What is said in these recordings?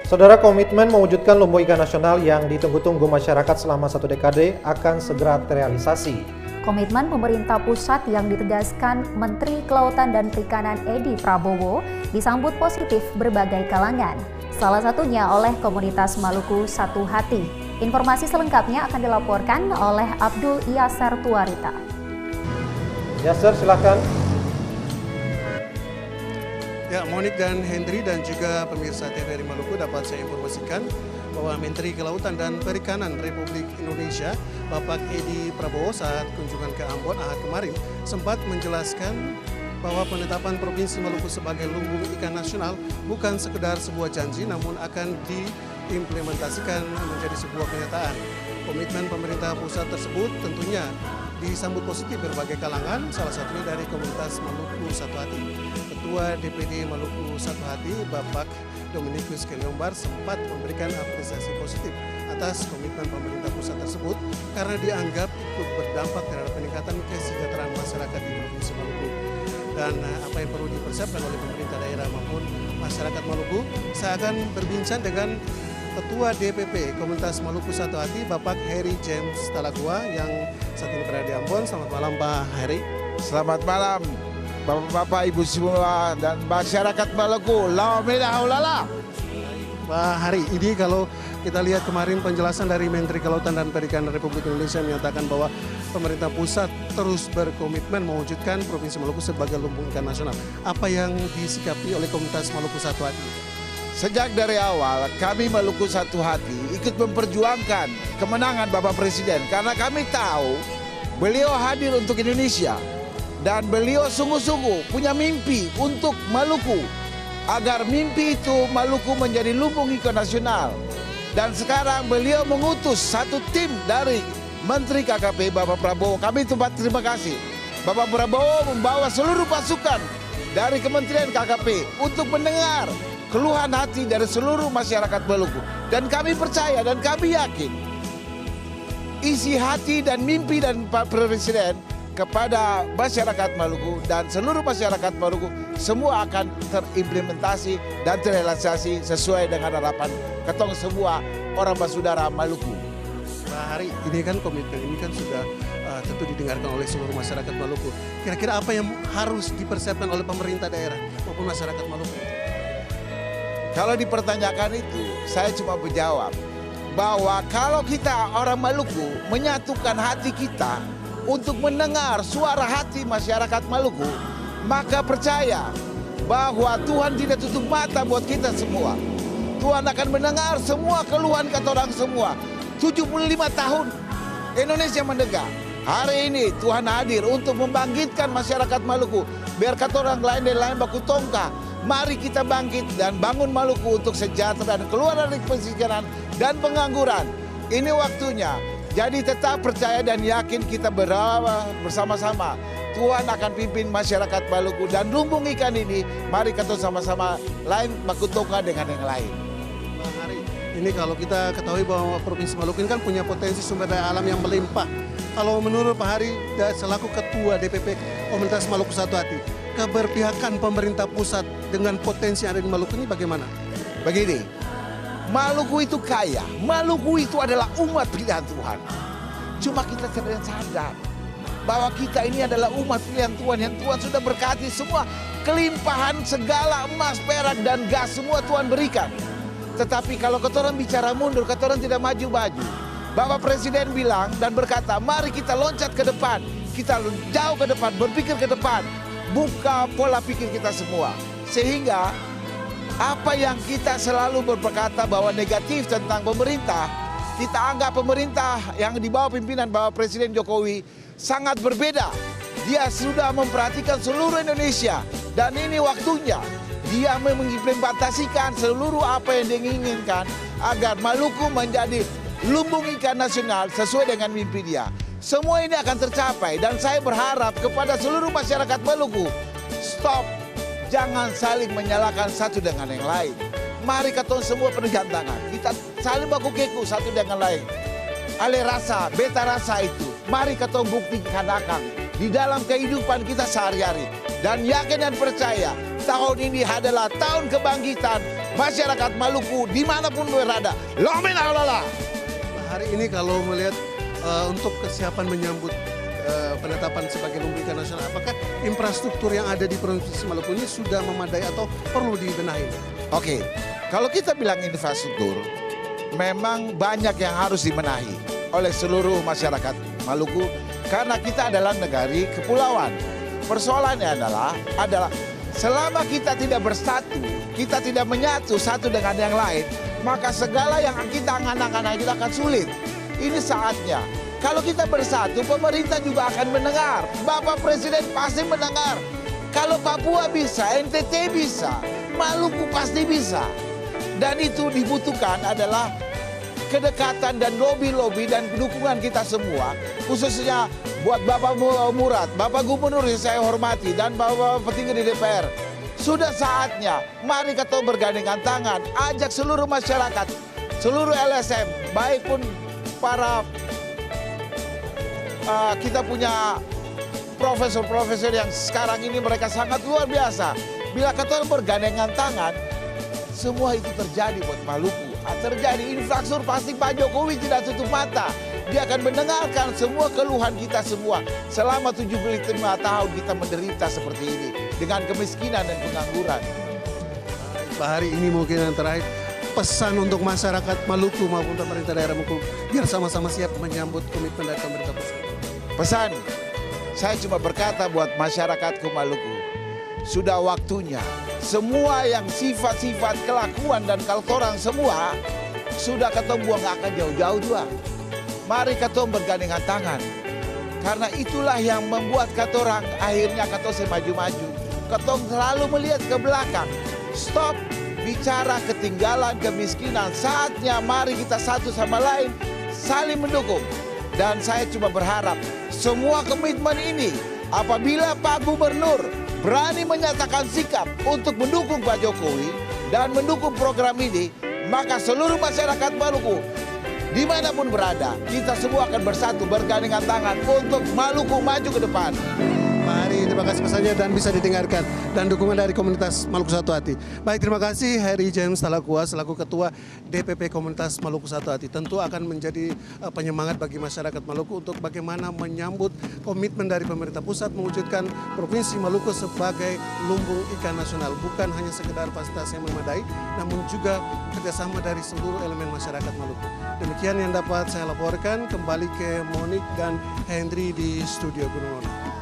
Saudara, komitmen mewujudkan lumbung ikan nasional yang ditunggu-tunggu masyarakat selama 1 dekade akan segera terrealisasi. Komitmen pemerintah pusat yang ditegaskan Menteri Kelautan dan Perikanan Edi Prabowo disambut positif berbagai kalangan. Salah satunya oleh komunitas Maluku Satu Hati. Informasi selengkapnya akan dilaporkan oleh Abdul Yasser Tuarita. Yasser, silakan. Ya, Monik dan Hendri dan juga pemirsa TVRI Maluku dapat saya informasikan bahwa Menteri Kelautan dan Perikanan Republik Indonesia, Bapak Edi Prabowo saat kunjungan ke Ambon Ahad kemarin sempat menjelaskan bahwa penetapan Provinsi Maluku sebagai lumbung ikan nasional bukan sekedar sebuah janji namun akan diimplementasikan menjadi sebuah kenyataan. Komitmen pemerintah pusat tersebut tentunya disambut positif berbagai kalangan, salah satunya dari komunitas Maluku Satu Hati. Ketua DPD Maluku Satu Hati, Bapak Dominikus Keliombar sempat memberikan apresiasi positif atas komitmen pemerintah pusat tersebut karena dianggap ikut berdampak terhadap peningkatan kesejahteraan masyarakat di Provinsi Maluku. Dan apa yang perlu dipersiapkan oleh pemerintah daerah maupun masyarakat Maluku, saya akan berbincang dengan Ketua DPP Komunitas Maluku Satu Hati, Bapak Heri James Talagua yang saat ini berada di Ambon. Selamat malam Pak Heri. Selamat malam Bapak-bapak, Ibu semua dan masyarakat Maluku. Alhamdulillah. Pak Hari, ini kalau kita lihat kemarin penjelasan dari Menteri Kelautan dan Perikanan Republik Indonesia menyatakan bahwa pemerintah pusat terus berkomitmen mewujudkan Provinsi Maluku sebagai lumbung ikan nasional. Apa yang disikapi oleh komunitas Maluku Satu Hati? Sejak dari awal kami Maluku Satu Hati ikut memperjuangkan kemenangan Bapak Presiden karena kami tahu beliau hadir untuk Indonesia dan beliau sungguh-sungguh punya mimpi untuk Maluku agar mimpi itu Maluku menjadi lumbung ikan nasional. Dan sekarang beliau mengutus satu tim dari Menteri KKP Bapak Prabowo. Kami tempat terima kasih. Bapak Prabowo membawa seluruh pasukan dari Kementerian KKP untuk mendengar keluhan hati dari seluruh masyarakat Maluku. Dan kami percaya dan kami yakin isi hati dan mimpi dan Pak Presiden kepada masyarakat Maluku dan seluruh masyarakat Maluku semua akan terimplementasi dan terrealisasi sesuai dengan harapan ketong semua orang bersaudara Maluku. Pak Hari, ini kan komitmen ini kan sudah tentu didengarkan oleh seluruh masyarakat Maluku. Kira-kira apa yang harus dipersiapkan oleh pemerintah daerah maupun masyarakat Maluku? Kalau dipertanyakan itu, saya cuma menjawab bahwa kalau kita orang Maluku menyatukan hati kita untuk mendengar suara hati masyarakat Maluku, maka percaya bahwa Tuhan tidak tutup mata buat kita semua. Tuhan akan mendengar semua keluhan kata orang semua. 75 tahun Indonesia mendengar. Hari ini Tuhan hadir untuk membangkitkan masyarakat Maluku. Biar kata orang lain dan lain baku tongka. Mari kita bangkit dan bangun Maluku untuk sejahtera dan keluar dari kemiskinan dan pengangguran. Ini waktunya. Jadi tetap percaya dan yakin kita bersama-sama. Tuhan akan pimpin masyarakat Maluku dan lumbung ikan ini. Mari kita sama-sama lain baku tongka dengan yang lain. Bang Hari, ini kalau kita ketahui bahwa Provinsi Maluku ini kan punya potensi sumber daya alam yang melimpah. Kalau menurut Pak Hari selaku Ketua DPP Komunitas Maluku Satu Hati, keberpihakan pemerintah pusat dengan potensi yang ada di Maluku ini bagaimana? Begini, Maluku itu kaya, Maluku itu adalah umat pilihan Tuhan. Cuma kita tidak sadar bahwa kita ini adalah umat pilihan Tuhan yang Tuhan sudah berkati semua kelimpahan segala emas, perak dan gas semua Tuhan berikan. Tetapi kalau orang bicara mundur, orang tidak maju-maju. Bapak Presiden bilang dan berkata, mari kita loncat ke depan, kita jauh ke depan, berpikir ke depan. Buka pola pikir kita semua. Sehingga apa yang kita selalu berkata bahwa negatif tentang pemerintah, kita anggap pemerintah yang di bawah pimpinan Bapak Presiden Jokowi sangat berbeda. Dia sudah memperhatikan seluruh Indonesia dan ini waktunya dia mengimplementasikan seluruh apa yang diinginkan agar Maluku menjadi lumbung ikan nasional sesuai dengan mimpi dia. Semua ini akan tercapai dan saya berharap kepada seluruh masyarakat Maluku, stop, jangan saling menyalahkan satu dengan yang lain. Mari kita semua peregang tangan, kita saling baku keku satu dengan lain. Ale rasa, beta rasa itu, mari kita buktikan akan di dalam kehidupan kita sehari-hari. Dan yakin dan percaya, tahun ini adalah tahun kebangkitan masyarakat Maluku dimanapun berada. Lomen alala. Hari ini kalau melihat untuk kesiapan menyambut penetapan sebagai lumbung ikan nasional, apakah infrastruktur yang ada di Provinsi Maluku ini sudah memadai atau perlu dibenahi? Oke, kalau kita bilang infrastruktur, memang banyak yang harus dibenahi oleh seluruh masyarakat Maluku karena kita adalah negari kepulauan. Persoalannya adalah selama kita tidak bersatu, kita tidak menyatu satu dengan yang lain, maka segala yang kita angan-angan kita akan sulit. Ini saatnya. Kalau kita bersatu, pemerintah juga akan mendengar. Bapak Presiden pasti mendengar. Kalau Papua bisa, NTT bisa, Maluku pasti bisa. Dan itu dibutuhkan adalah kedekatan dan lobby-lobby dan dukungan kita semua. Khususnya buat Bapak Murad, Bapak Gubernur yang saya hormati, dan Bapak petinggi di DPR. Sudah saatnya, mari kita bergandengan tangan, ajak seluruh masyarakat, seluruh LSM, baik pun para kita punya profesor-profesor yang sekarang ini mereka sangat luar biasa. Bila kita bergandengan tangan, semua itu terjadi buat Maluku. Terjadi infrastruktur, pasti Pak Jokowi tidak tutup mata. Dia akan mendengarkan semua keluhan kita semua. Selama 75 tahun kita menderita seperti ini. Dengan kemiskinan dan pengangguran. Pak, hari ini mungkin yang terakhir, pesan untuk masyarakat Maluku maupun pemerintah daerah Maluku biar sama-sama siap menyambut komitmen dari pemerintah pusat. Pesan, saya cuma berkata buat masyarakat Maluku, sudah waktunya semua yang sifat-sifat kelakuan dan kaltoran semua sudah ketemu buang, gak akan jauh-jauh juga. Mari kita bergandengan tangan, karena itulah yang membuat katorang akhirnya kita maju-maju. Kita selalu melihat ke belakang. Stop bicara ketinggalan, kemiskinan. Saatnya mari kita satu sama lain saling mendukung. Dan saya cuma berharap semua komitmen ini apabila Pak Gubernur berani menyatakan sikap untuk mendukung Pak Jokowi dan mendukung program ini, maka seluruh masyarakat Maluku dimanapun berada, kita semua akan bersatu bergandengan tangan untuk Maluku maju ke depan. Pak Hari, terima kasih pesannya dan bisa didengarkan dan dukungan dari komunitas Maluku Satu Hati. Baik, terima kasih Harry James Talakua selaku Ketua DPP Komunitas Maluku Satu Hati. Tentu akan menjadi penyemangat bagi masyarakat Maluku untuk bagaimana menyambut komitmen dari pemerintah pusat mewujudkan Provinsi Maluku sebagai lumbung ikan nasional. Bukan hanya sekedar fasilitas yang memadai, namun juga kerjasama dari seluruh elemen masyarakat Maluku. Demikian yang dapat saya laporkan. Kembali ke Monik dan Hendry di studio Gunung Monik.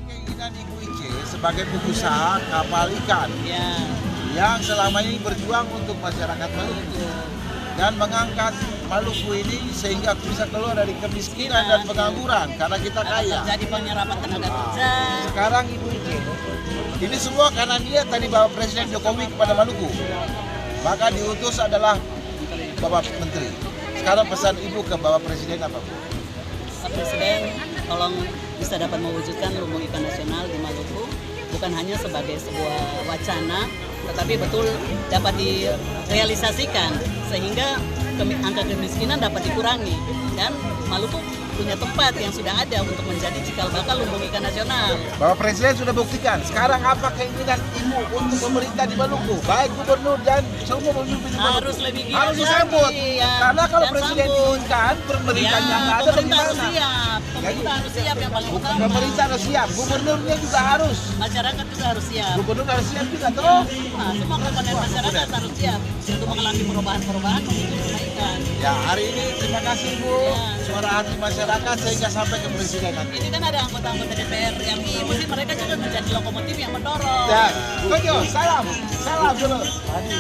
Keinginan Ibu Ice sebagai pengusaha kapal ikan yang selama ini berjuang untuk masyarakat Maluku dan mengangkat Maluku ini sehingga bisa keluar dari kemiskinan dan pengangguran karena kita kaya. Jadi penyerapan tenaga kerja. Sekarang Ibu Ice, ini semua karena niat tadi Bapak Presiden Jokowi kepada Maluku. Maka diutus adalah Bapak Menteri. Sekarang pesan Ibu ke Bapak Presiden apa, Bu? Pak Presiden, tolong bisa dapat mewujudkan lumbung ikan nasional di Maluku, bukan hanya sebagai sebuah wacana, tetapi betul dapat direalisasikan sehingga angka kemiskinan dapat dikurangi dan Maluku punya tempat yang sudah ada untuk menjadi cikal bakal lumbung ikan nasional. Bapak Presiden sudah buktikan. Sekarang apa keinginan Ibu untuk pemerintah di Maluku, baik gubernur dan semua pemimpin di Maluku? Harus lebih giat harus disambut. lagi, ya. Karena kalau Dan Presiden sambut. diinginkan, pemerintah yang ada pemerintah harus bagaimana? siap. Pemerintah harus siap yang paling utama. Pemerintah harus siap, gubernurnya juga harus. Masyarakat juga harus siap. Gubernur harus siap juga terus. Nah, semua komponen masyarakat harus siap untuk mengalami perubahan-perubahan menuju kebaikan. Ya, hari ini terima kasih Bu, suara hati masyarakat sehingga sampai ke Presiden nanti. Ini kan ada anggota-anggota DPR yang mesti mereka juga menjadi lokomotif yang mendorong. Ya, Kojo, salam dulu. Tadi.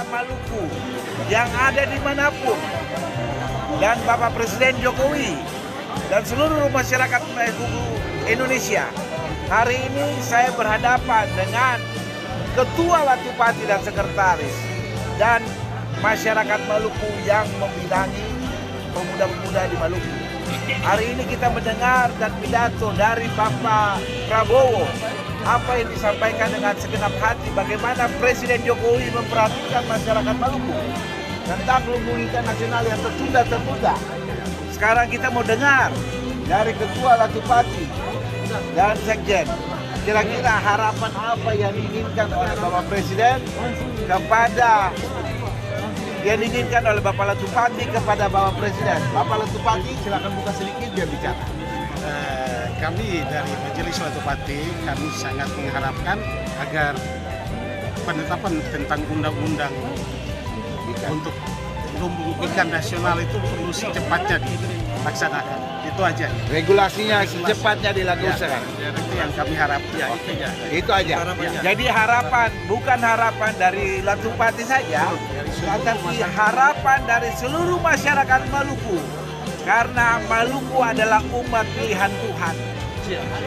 Maluku yang ada dimanapun, dan Bapak Presiden Jokowi dan seluruh masyarakat Maluku Indonesia. Hari ini saya berhadapan dengan Ketua Latupati dan Sekretaris dan masyarakat Maluku yang membidangi pemuda-pemuda di Maluku. Hari ini kita mendengar dan pidato dari Bapak Prabowo, apa yang disampaikan dengan segenap hati, bagaimana Presiden Jokowi memperhatikan masyarakat Maluku tentang lumbung ikan nasional yang tertunda-tertunda. Sekarang kita mau dengar dari Ketua Latupati dan Sekjen, kira-kira harapan apa yang diinginkan oleh Bapak Presiden kepada Bapak Latupati kepada Bapak Presiden. Bapak Latupati, silakan buka sedikit biar bicara. Kami dari Majelis Latupati, kami sangat mengharapkan agar penetapan tentang undang-undang untuk lumbung ikan nasional itu perlu secepatnya dilaksanakan. Itu aja. Regulasinya secepatnya dilakukan. Itu yang kami harapkan. Itu aja. Jadi harapan, bukan harapan dari Latupati saja, tetapi harapan dari seluruh masyarakat Maluku. Karena Maluku adalah umat pilihan Tuhan.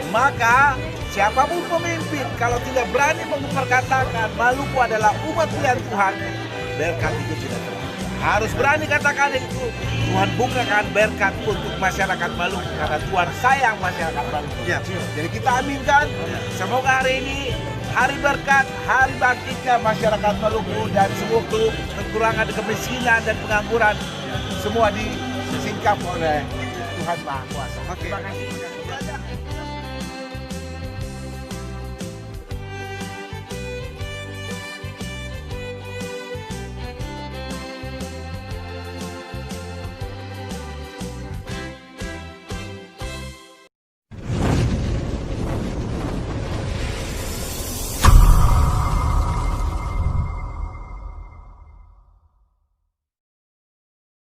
Maka siapapun pemimpin kalau tidak berani memperkatakan Maluku adalah umat pilihan Tuhan, berkat itu tidak terjadi. Harus berani katakan itu. Tuhan bukakan berkat untuk masyarakat Maluku karena Tuhan sayang masyarakat Maluku. Jadi kita aminkan. Semoga hari ini hari berkat, hari bangkitnya masyarakat Maluku dan semua kekurangan kemiskinan dan pengangguran semua disingkap oleh Tuhan Maha Kuasa. Terima kasih.